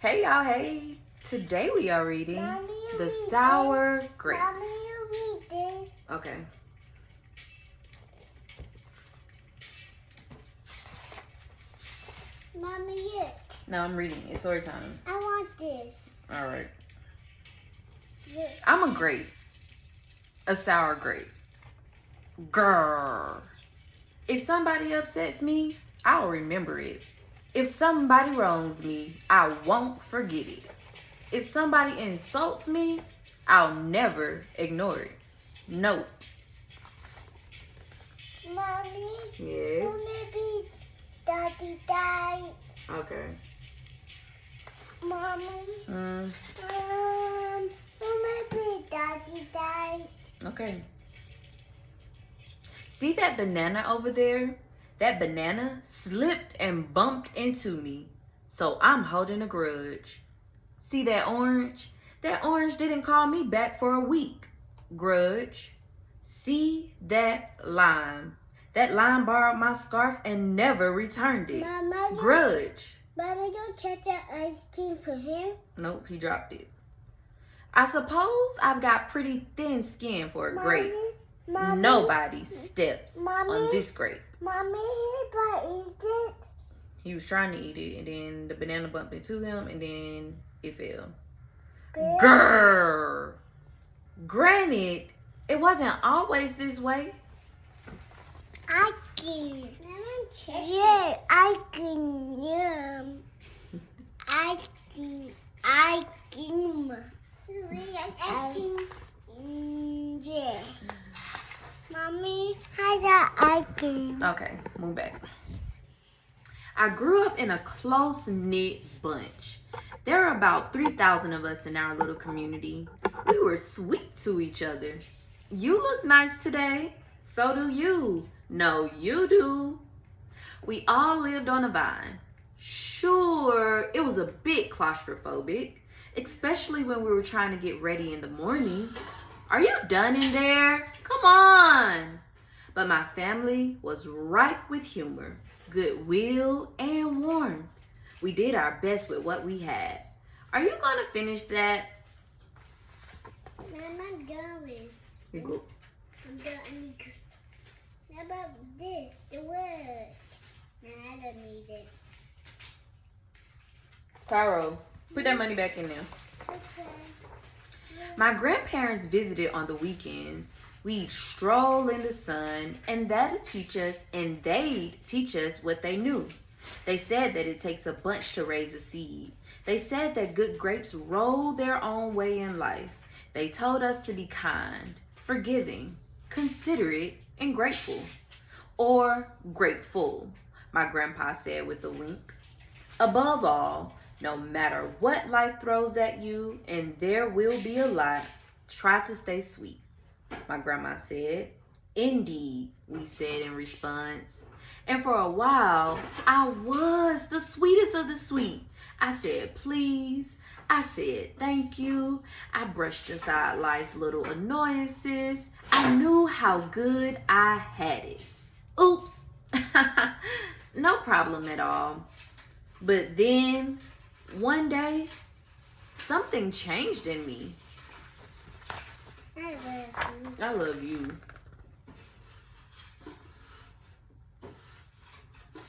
Hey y'all, hey. Today we are reading Mommy, The read Sour Grape. Mommy, you read this. Okay. Mommy, look. No, I'm reading. It's story time. I want this. Alright. Look. I'm a grape. A sour grape. Grrr. If somebody upsets me, I'll remember it. If somebody wrongs me, I won't forget it. If somebody insults me, I'll never ignore it. Nope. Mommy, Yes. maybe Daddy died. Okay. Mommy, maybe Daddy died. Okay. See that banana over there? That banana slipped and bumped into me. So I'm holding a grudge. See that orange? That orange didn't call me back for a week. Grudge. See that lime? That lime borrowed my scarf and never returned it. Mama, Grudge. Mommy, don't touch the ice cream for him. Nope, he dropped it. I suppose I've got pretty thin skin for a grape. Mommy, Nobody steps Mommy? on this grape. Mommy, he eat it. He was trying to eat it, and then the banana bumped into him, and then it fell. Bill? Grrr. Granted, it wasn't always this way. I can. Yeah, I can. I can. I can. Yeah. Mommy, how's that I can? Okay, move back. I grew up in a close-knit bunch. There are about 3,000 of us in our little community. We were sweet to each other. You look nice today. So do you. No, you do. We all lived on a vine. Sure, it was a bit claustrophobic, especially when we were trying to get ready in the morning. Are you done in there? Come on. But my family was ripe with humor, goodwill, and warmth. We did our best with what we had. Are you going to finish that? I'm not going. You go. I'm going. How about this? The word. Nah, I don't need it. Pyro, put that money back in there. Okay. My grandparents visited on the weekends. We'd stroll in the sun, and they'd teach us what they knew. They said that it takes a bunch to raise a seed. They said that good grapes roll their own way in life. They told us to be kind, forgiving, considerate, and grateful. Or grateful, my grandpa said with a wink. Above all, no matter what life throws at you, and there will be a lot, try to stay sweet, my grandma said. Indeed, we said in response. And for a while, I was the sweetest of the sweet. I said please. I said thank you. I brushed aside life's little annoyances. I knew how good I had it. Oops. No problem at all. But then, one day, something changed in me. I love you. I love you.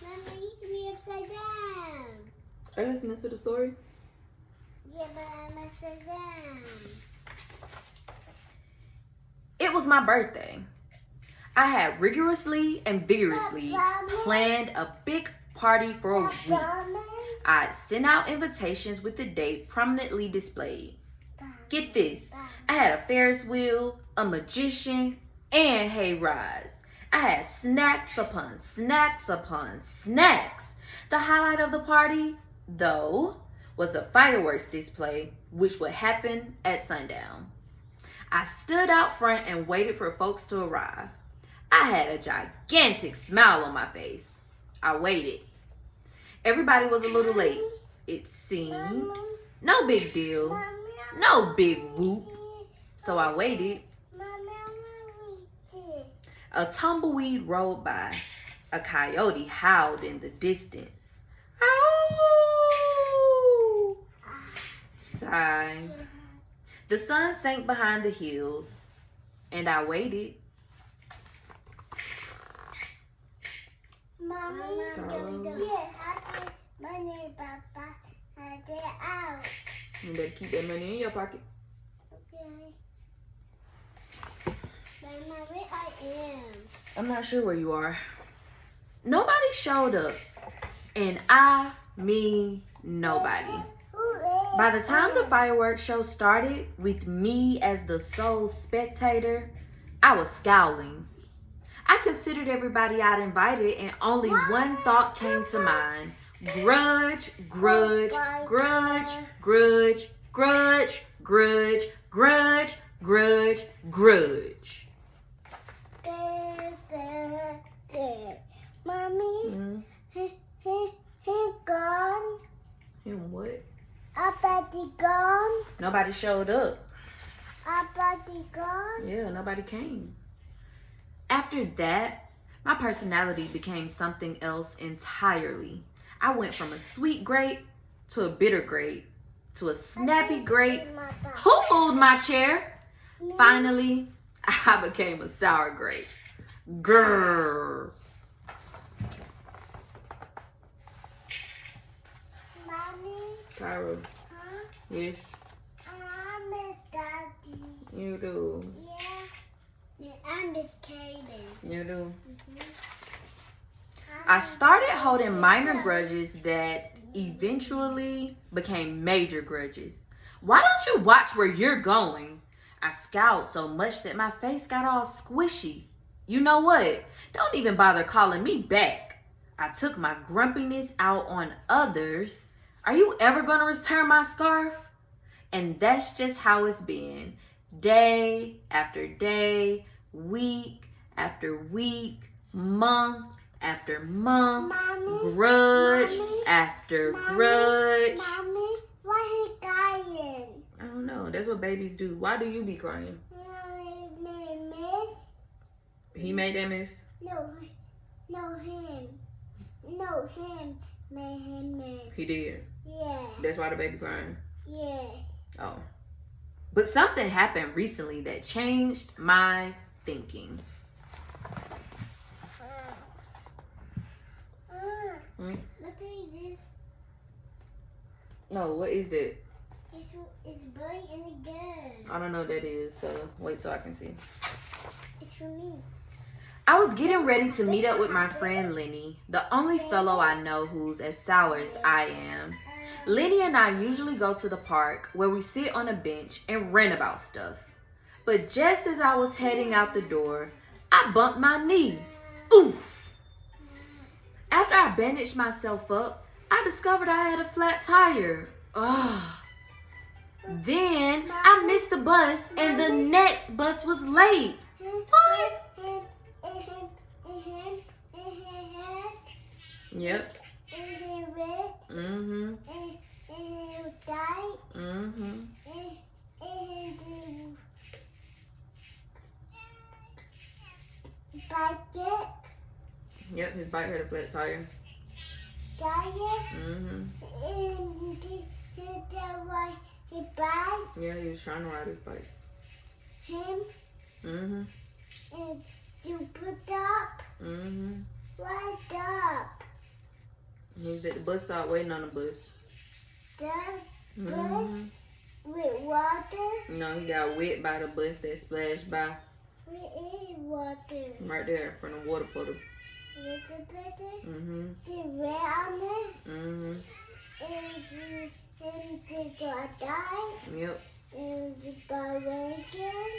Mommy, you can be upside down. Are you listening to the story? Yeah, but I'm upside down. It was my birthday. I had rigorously and vigorously planned a big party for weeks. I sent out invitations with the date prominently displayed. Get this, I had a Ferris wheel, a magician, and hay rides. I had snacks upon snacks upon snacks. The highlight of the party, though, was a fireworks display, which would happen at sundown. I stood out front and waited for folks to arrive. I had a gigantic smile on my face. I waited. Everybody was a little late, it seemed. No big deal. No big whoop. So I waited. A tumbleweed rolled by. A coyote howled in the distance. Ow! high. The sun sank behind the hills, and I waited. Mommy, Go. yeah, happy money, Papa. Get out. You better keep that money in your pocket. Okay. Mama, where I am? I'm not sure where you are. Nobody showed up. And I mean nobody. By the time the fireworks show started, with me as the sole spectator, I was scowling. I considered everybody I'd invited, and only one thought came to mind. Grudge, grudge, grudge, grudge, grudge, grudge, grudge, grudge, grudge. Mommy, he gone. Him what? Abadi gone. Nobody showed up. Abadi gone. Yeah, nobody came. After that, my personality became something else entirely. I went from a sweet grape to a bitter grape to a snappy grape. Who moved my chair? Finally, I became a sour grape. Grrr. Mommy, Cairo, huh? yes, I miss Daddy. you do. Yeah, I miss Kaden. You do. I started holding minor grudges that eventually became major grudges. Why don't you watch where you're going? I scowled so much that my face got all squishy. You know what? Don't even bother calling me back. I took my grumpiness out on others. Are you ever going to return my scarf? And that's just how it's been. Day after day, week after week, month after month, Mommy, grudge Mommy, after Mommy, grudge. Mommy, why he dying? I don't know. That's what babies do. Why do you be crying? Miss? He made that mess? No, him. No, him made him miss. He did. Yeah, That's why the baby crying. yes. Oh. But something happened recently that changed my thinking. Hmm? Look at this. No, what is that? It's bright and a gun. I don't know what that is, so wait till I can see. It's for me. I was getting ready to meet up with my friend Lenny, the only fellow I know who's as sour as I am. Lenny and I usually go to the park where we sit on a bench and rant about stuff. But just as I was heading out the door, I bumped my knee. Oof! After I bandaged myself up, I discovered I had a flat tire. Ugh. Then I missed the bus and the next bus was late. What? Yep. Mm-hmm. Mm-hmm. Yep, his bike had a flat tire. Mm-hmm. Yeah, he was trying to ride his bike. Him Mm-hmm. and stupid up. Mm-hmm. What up? He was at the bus stop waiting on the bus. The bus Mm-hmm. with water. No, he got wet by the bus that splashed by We eat water. right there from the water puddle. Little bit. Mm-hmm. The red on it. Mm-hmm. And the die. Yep. And the bacon.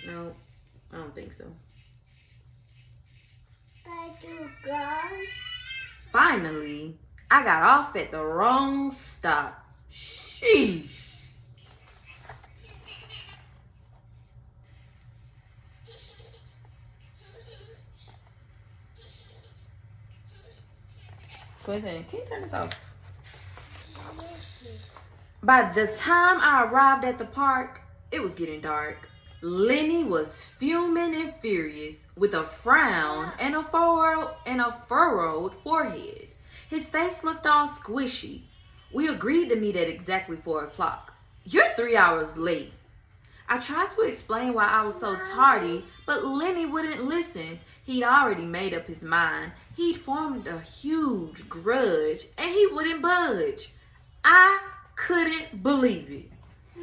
No, I don't think so. But you gone. Finally, I got off at the wrong stop. Sheesh. Quentin, can you turn this off? By the time I arrived at the park, it was getting dark. Lenny was fuming and furious with a frown and a furrowed forehead. His face looked all squishy. We agreed to meet at exactly 4 o'clock. You're 3 hours late. I tried to explain why I was so tardy, but Lenny wouldn't listen. He'd already made up his mind. He'd formed a huge grudge, and he wouldn't budge. I couldn't believe it.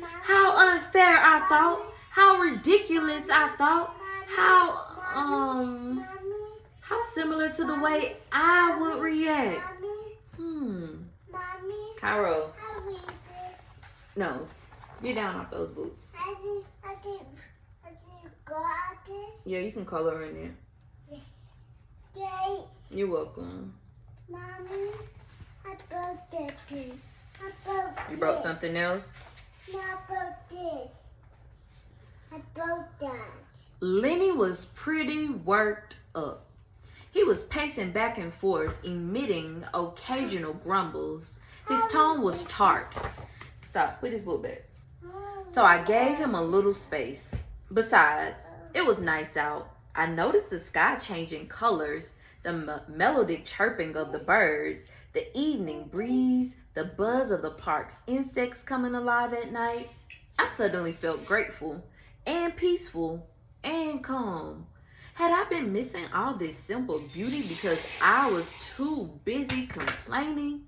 How unfair I thought. How ridiculous I thought. Mommy, How similar to the way I would react. Mommy, Cairo, I read this. no. Get down off those boots. I didn't go out this. Yeah, you can color in there. Yes. Yes. You're welcome. Mommy, I broke that thing. I broke You broke this. something else? No, I broke this. I broke that. Lenny was pretty worked up. He was pacing back and forth, emitting occasional grumbles. His tone was tart. Stop. Put his book back. So I gave him a little space. Besides, it was nice out. I noticed the sky changing colors, the melodic chirping of the birds, the evening breeze, the buzz of the park's insects coming alive at night. I suddenly felt grateful and peaceful and calm. Had I been missing all this simple beauty because I was too busy complaining?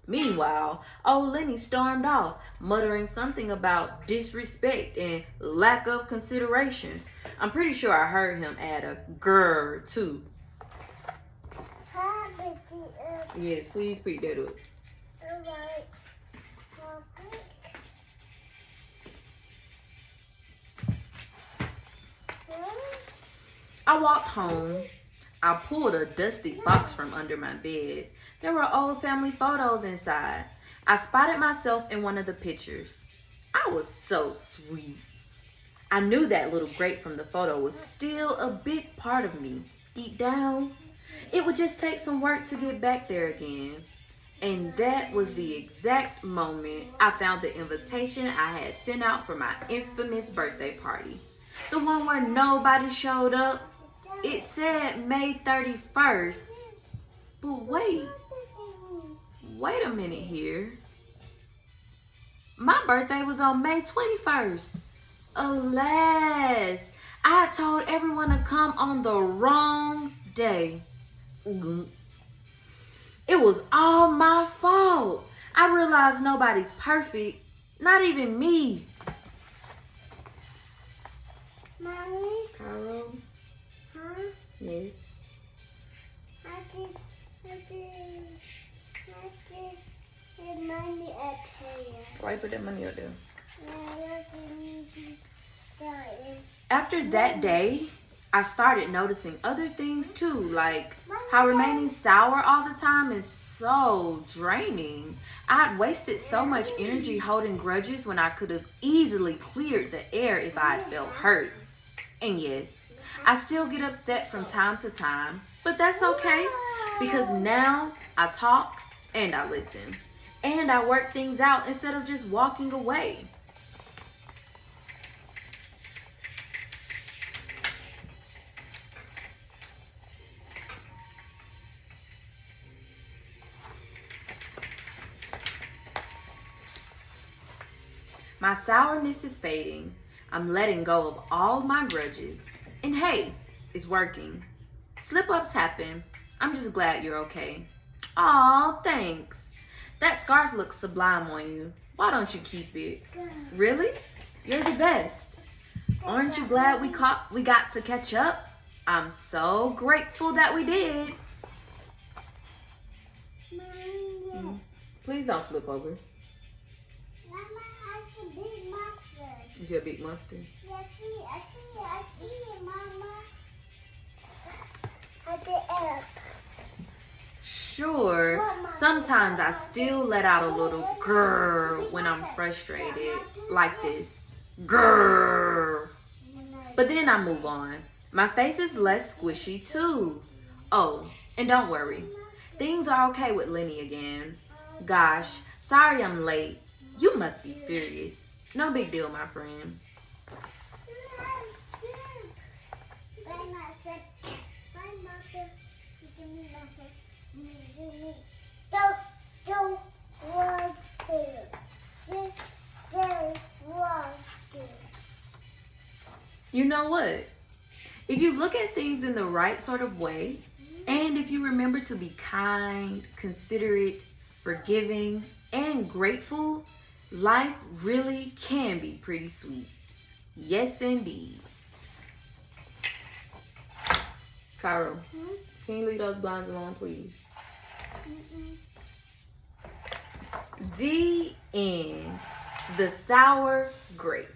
Meanwhile, old Lenny stormed off, muttering something about disrespect and lack of consideration. I'm pretty sure I heard him add a grr too. Yes, please pick that up. Alright. I walked home. I pulled a dusty box from under my bed. There were old family photos inside. I spotted myself in one of the pictures. I was so sweet. I knew that little grape from the photo was still a big part of me, deep down. It would just take some work to get back there again. And that was the exact moment I found the invitation I had sent out for my infamous birthday party. The one where nobody showed up. It said May 31st. But wait a minute here. My birthday was on May 21st. Alas, I had told everyone to come on the wrong day. It was all my fault. I realized nobody's perfect, not even me. Mommy? Carol? Huh? Yes? I just the money up here. Why you put that money up there? Yeah, After that day, I started noticing other things too, like how remaining sour all the time is so draining. I had wasted so much energy holding grudges when I could have easily cleared the air if I had felt hurt. And yes, I still get upset from time to time, but that's okay because now I talk and I listen. And I work things out instead of just walking away. My sourness is fading. I'm letting go of all my grudges. And hey, it's working. Slip-ups happen. I'm just glad you're okay. Aw, thanks. That scarf looks sublime on you. Why don't you keep it? Really? You're the best. Aren't you glad we got to catch up? I'm so grateful that we did. Please don't flip over. Mama, I see a big monster. You see a big mustard? Yeah, I see it, Mama. At the app. Sure, sometimes I still let out a little grrr when I'm frustrated, like this. Grrr. But then I move on. My face is less squishy too. Oh, and don't worry. Things are okay with Lenny again. Gosh, sorry I'm late. You must be furious. No big deal, my friend. Don't want to. Just You know what? If you look at things in the right sort of way, and if you remember to be kind, considerate, forgiving, and grateful, life really can be pretty sweet. Yes, indeed. Cairo, can you leave those blinds alone, please? The end. The Sour Grape.